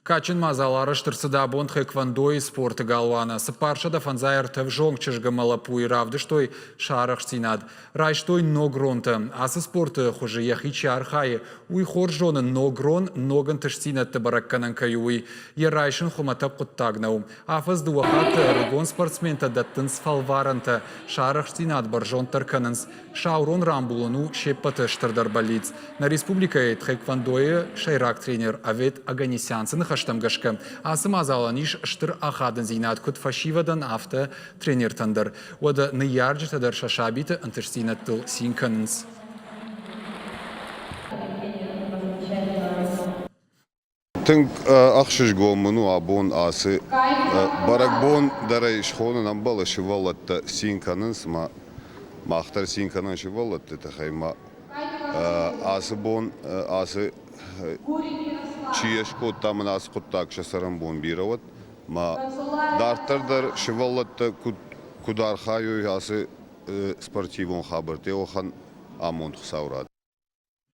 Качин мазалары штырсыда бонд хэквандой спорты галвана. Сыпаршада фанзайр тевжонг чыжгамала пуиравды, штой шарах стинад. Райштой ногронта. Асы спорты хуже яхичи архай. Уй хоржоны ногрон, ноган тыштинат табаракканан каюй. Ерайшын хуматап куттагнау. Афаз дуахат рыгон спортсмента даттын сфалваранта. Шарах стинад баржон таркананс. Шаурон рамбулуну шеппаты штырдар балиц. На республикае тхэквандое шайрак тренер Авет Аганесянсын Штамгашка. Асым азаланиш штыр ахадын зинат кут фашивадан авто тренер тандыр. Ода ныярджы тадар шашабиты антырсинат тыл синканынс. Тынк ахшыш гомыну абон асы баракбон дарай шхонын амбала шивалатта синканынс ма махтар синканын шивалатта тахайма асы бон асы чиеш коттамын асы коттак шасарам бон бирават ма дартардар шивалатта кудар хаю асы спортивон хабарте охан амон хсаврат.